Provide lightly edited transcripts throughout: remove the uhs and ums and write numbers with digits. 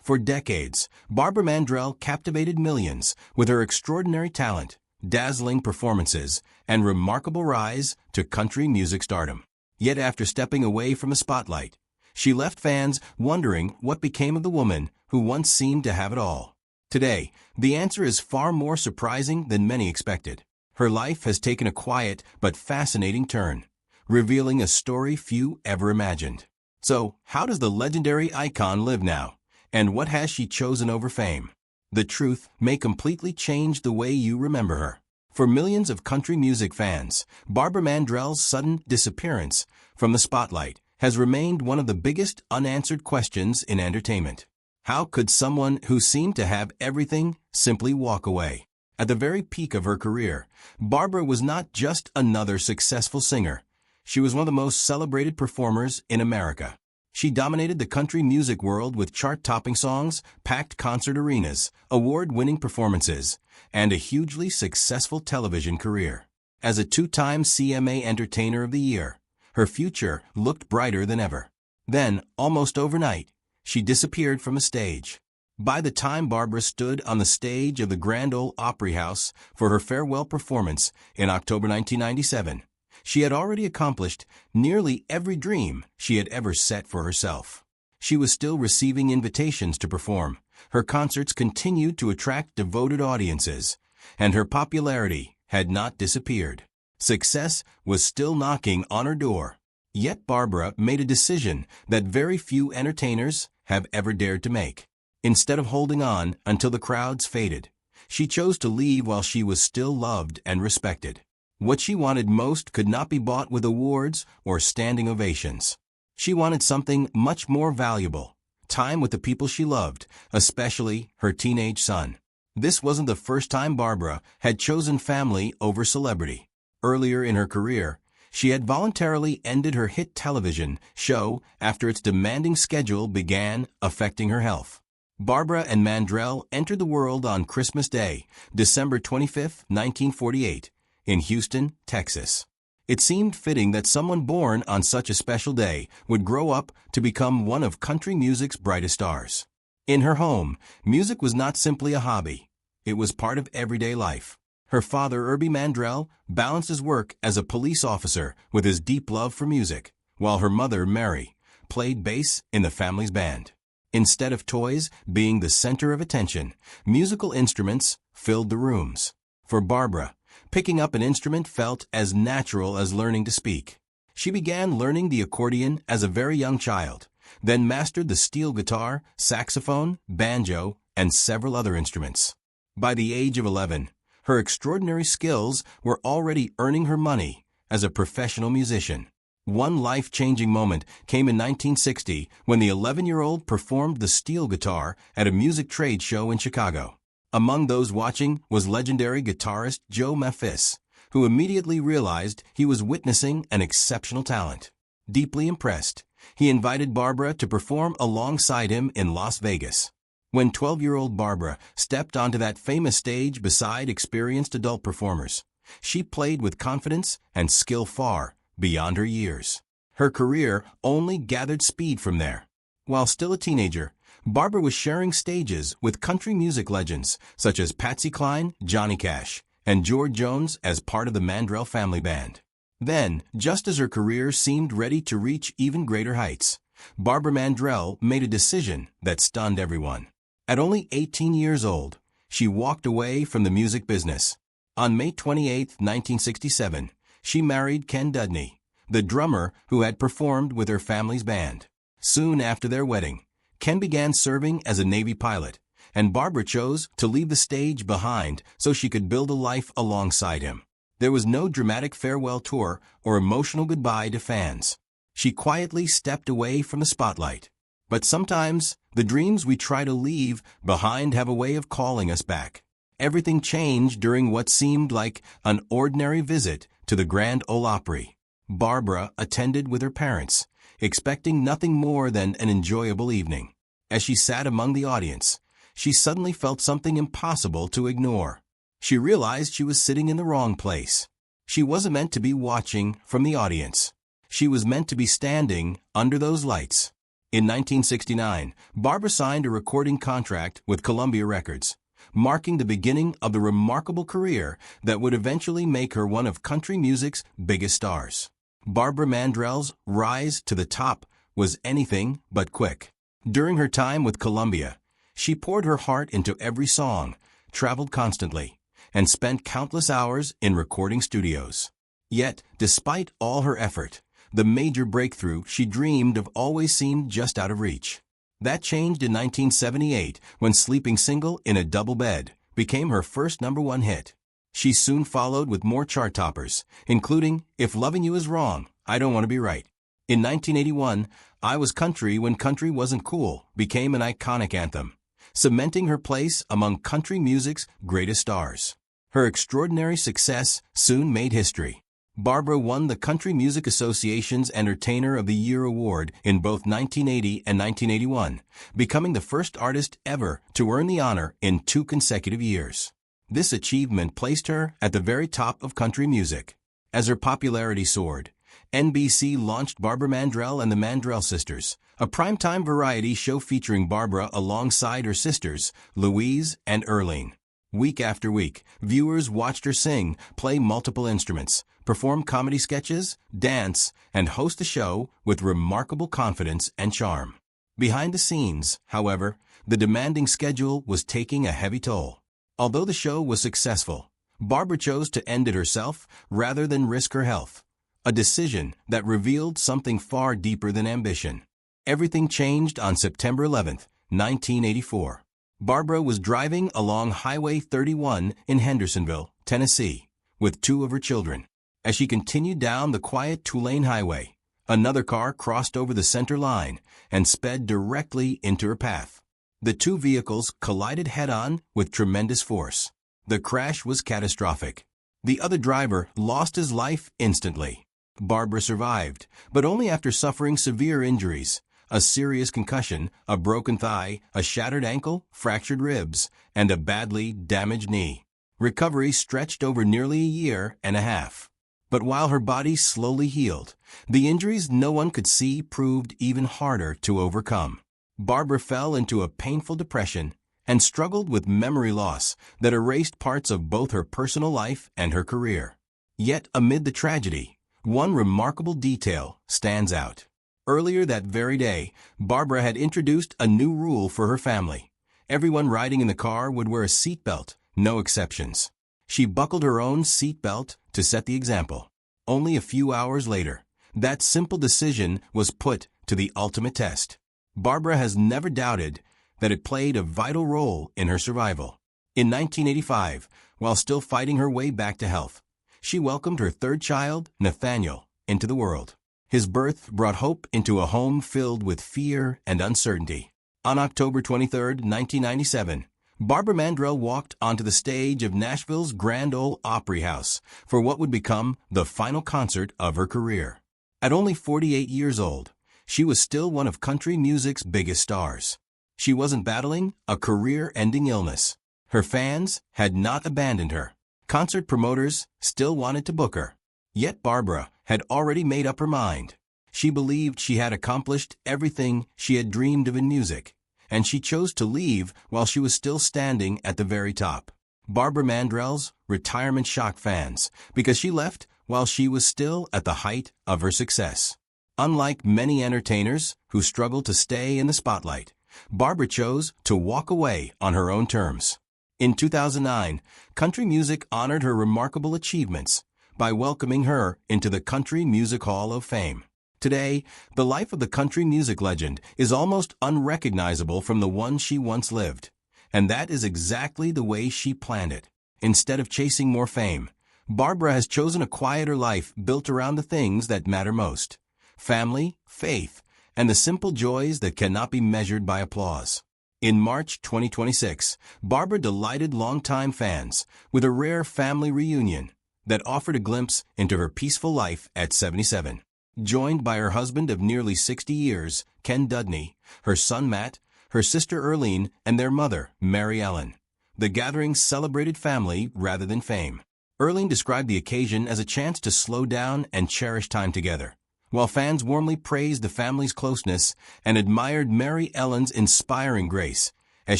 For decades, Barbara Mandrell captivated millions with her extraordinary talent, dazzling performances, and remarkable rise to country music stardom. Yet after stepping away from the spotlight, she left fans wondering what became of the woman who once seemed to have it all. Today, the answer is far more surprising than many expected. Her life has taken a quiet but fascinating turn, revealing a story few ever imagined. So, how does the legendary icon live now? And what has she chosen over fame? The truth may completely change the way you remember her. For millions of country music fans, Barbara Mandrell's sudden disappearance from the spotlight has remained one of the biggest unanswered questions in entertainment. How could someone who seemed to have everything simply walk away? At the very peak of her career, Barbara was not just another successful singer. She was one of the most celebrated performers in America. She dominated the country music world with chart-topping songs, packed concert arenas, award-winning performances, and a hugely successful television career. As a two-time CMA Entertainer of the Year, her future looked brighter than ever. Then, almost overnight, she disappeared from the stage. By the time Barbara stood on the stage of the Grand Ole Opry House for her farewell performance in October 1997, she had already accomplished nearly every dream she had ever set for herself. She was still receiving invitations to perform. Her concerts continued to attract devoted audiences, and her popularity had not disappeared. Success was still knocking on her door. Yet Barbara made a decision that very few entertainers have ever dared to make. Instead of holding on until the crowds faded, she chose to leave while she was still loved and respected. What she wanted most could not be bought with awards or standing ovations. She wanted something much more valuable: time with the people she loved, especially her teenage son. This wasn't the first time Barbara had chosen family over celebrity. Earlier in her career, she had voluntarily ended her hit television show after its demanding schedule began affecting her health. Barbara and Mandrell entered the world on Christmas Day, December 25, 1948, in Houston, Texas. It seemed fitting that someone born on such a special day would grow up to become one of country music's brightest stars. In her home, music was not simply a hobby. It was part of everyday life. Her father, Herbie Mandrell, balanced his work as a police officer with his deep love for music, while her mother, Mary, played bass in the family's band. Instead of toys being the center of attention, musical instruments filled the rooms. For Barbara, picking up an instrument felt as natural as learning to speak. She began learning the accordion as a very young child, then mastered the steel guitar, saxophone, banjo, and several other instruments. By the age of 11, her extraordinary skills were already earning her money as a professional musician. One life-changing moment came in 1960 when the 11-year-old performed the steel guitar at a music trade show in Chicago. Among those watching was legendary guitarist Joe Maphis, who immediately realized he was witnessing an exceptional talent. Deeply impressed, he invited Barbara to perform alongside him in Las Vegas. When 12-year-old Barbara stepped onto that famous stage beside experienced adult performers, she played with confidence and skill far beyond her years. Her career only gathered speed from there. While still a teenager, Barbara was sharing stages with country music legends such as Patsy Cline, Johnny Cash, and George Jones as part of the Mandrell family band. Then, just as her career seemed ready to reach even greater heights, Barbara Mandrell made a decision that stunned everyone. At only 18 years old, she walked away from the music business. On May 28, 1967, she married Ken Dudney, the drummer who had performed with her family's band. Soon after their wedding, Ken began serving as a Navy pilot, and Barbara chose to leave the stage behind so she could build a life alongside him. There was no dramatic farewell tour or emotional goodbye to fans. She quietly stepped away from the spotlight. But sometimes, the dreams we try to leave behind have a way of calling us back. Everything changed during what seemed like an ordinary visit to the Grand Ole Opry. Barbara attended with her parents, expecting nothing more than an enjoyable evening. As she sat among the audience, she suddenly felt something impossible to ignore. She realized she was sitting in the wrong place. She wasn't meant to be watching from the audience. She was meant to be standing under those lights. In 1969, Barbara signed a recording contract with Columbia Records, marking the beginning of the remarkable career that would eventually make her one of country music's biggest stars. Barbara Mandrell's rise to the top was anything but quick. During her time with Columbia, she poured her heart into every song, traveled constantly, and spent countless hours in recording studios. Yet, despite all her effort, the major breakthrough she dreamed of always seemed just out of reach. That changed in 1978 when Sleeping Single in a Double Bed became her first #1 hit. She soon followed with more chart toppers, including If Loving You Is Wrong, I Don't Want to Be Right. In 1981, I Was Country When Country Wasn't Cool became an iconic anthem, cementing her place among country music's greatest stars. Her extraordinary success soon made history. Barbara won the Country Music Association's Entertainer of the Year award in both 1980 and 1981, becoming the first artist ever to earn the honor in 2 consecutive years. This achievement placed her at the very top of country music. As her popularity soared, NBC launched Barbara Mandrell and the Mandrell Sisters, a primetime variety show featuring Barbara alongside her sisters, Louise and Earlene. Week after week, viewers watched her sing, play multiple instruments, perform comedy sketches, dance, and host the show with remarkable confidence and charm. Behind the scenes, however, the demanding schedule was taking a heavy toll. Although the show was successful, Barbara chose to end it herself rather than risk her health, a decision that revealed something far deeper than ambition. Everything changed on September 11, 1984. Barbara was driving along Highway 31 in Hendersonville, Tennessee, with 2 of her children. As she continued down the quiet 2-lane highway, another car crossed over the center line and sped directly into her path. The 2 vehicles collided head-on with tremendous force. The crash was catastrophic. The other driver lost his life instantly. Barbara survived, but only after suffering severe injuries: a serious concussion, a broken thigh, a shattered ankle, fractured ribs, and a badly damaged knee. Recovery stretched over nearly a year and a half. But while her body slowly healed, the injuries no one could see proved even harder to overcome. Barbara fell into a painful depression and struggled with memory loss that erased parts of both her personal life and her career. Yet amid the tragedy, one remarkable detail stands out. Earlier that very day, Barbara had introduced a new rule for her family. Everyone riding in the car would wear a seatbelt, no exceptions. She buckled her own seatbelt to set the example. Only a few hours later, that simple decision was put to the ultimate test. Barbara has never doubted that it played a vital role in her survival. In 1985, while still fighting her way back to health, she welcomed her 3rd child, Nathaniel, into the world. His birth brought hope into a home filled with fear and uncertainty. On October 23, 1997, Barbara Mandrell walked onto the stage of Nashville's Grand Ole Opry House for what would become the final concert of her career. At only 48 years old, she was still one of country music's biggest stars. She wasn't battling a career-ending illness. Her fans had not abandoned her. Concert promoters still wanted to book her. Yet Barbara had already made up her mind. She believed she had accomplished everything she had dreamed of in music, and she chose to leave while she was still standing at the very top. Barbara Mandrell's retirement shocked fans because she left while she was still at the height of her success. Unlike many entertainers who struggle to stay in the spotlight, Barbara chose to walk away on her own terms. In 2009, country music honored her remarkable achievements by welcoming her into the Country Music Hall of Fame. Today, the life of the country music legend is almost unrecognizable from the one she once lived. And that is exactly the way she planned it. Instead of chasing more fame, Barbara has chosen a quieter life built around the things that matter most: family, faith, and the simple joys that cannot be measured by applause. In March 2026, Barbara delighted longtime fans with a rare family reunion that offered a glimpse into her peaceful life at 77. Joined by her husband of nearly 60 years, Ken Dudney, her son Matt, her sister Earlene, and their mother, Mary Ellen, the gathering celebrated family rather than fame. Earlene described the occasion as a chance to slow down and cherish time together, while fans warmly praised the family's closeness and admired Mary Ellen's inspiring grace as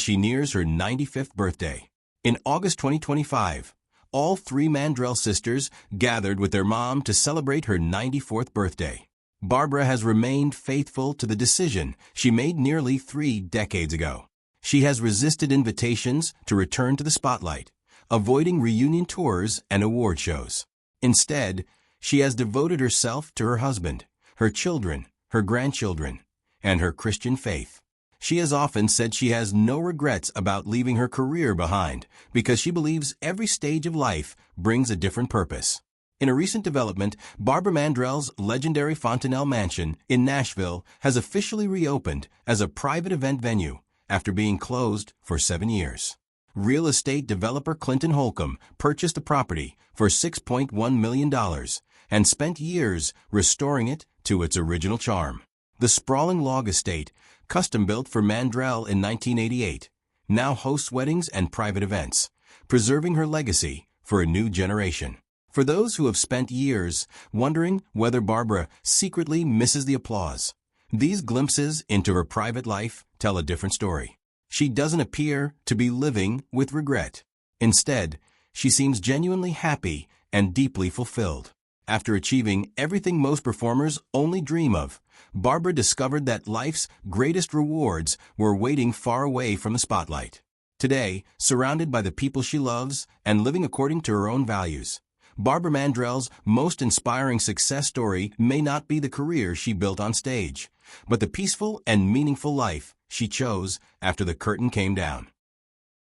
she nears her 95th birthday. In August 2025, all three Mandrell sisters gathered with their mom to celebrate her 94th birthday. Barbara has remained faithful to the decision she made nearly 3 decades ago. She has resisted invitations to return to the spotlight, avoiding reunion tours and award shows. Instead, she has devoted herself to her husband, her children, her grandchildren, and her Christian faith. She has often said she has no regrets about leaving her career behind because she believes every stage of life brings a different purpose. In a recent development, Barbara Mandrell's legendary Fontanelle Mansion in Nashville has officially reopened as a private event venue after being closed for 7 years. Real estate developer Clinton Holcomb purchased the property for $6.1 million and spent years restoring it to its original charm. The sprawling log estate, custom-built for Mandrell in 1988, now hosts weddings and private events, preserving her legacy for a new generation. For those who have spent years wondering whether Barbara secretly misses the applause, these glimpses into her private life tell a different story. She doesn't appear to be living with regret. Instead, she seems genuinely happy and deeply fulfilled. After achieving everything most performers only dream of, Barbara discovered that life's greatest rewards were waiting far away from the spotlight. Today, surrounded by the people she loves and living according to her own values, Barbara Mandrell's most inspiring success story may not be the career she built on stage, but the peaceful and meaningful life she chose after the curtain came down.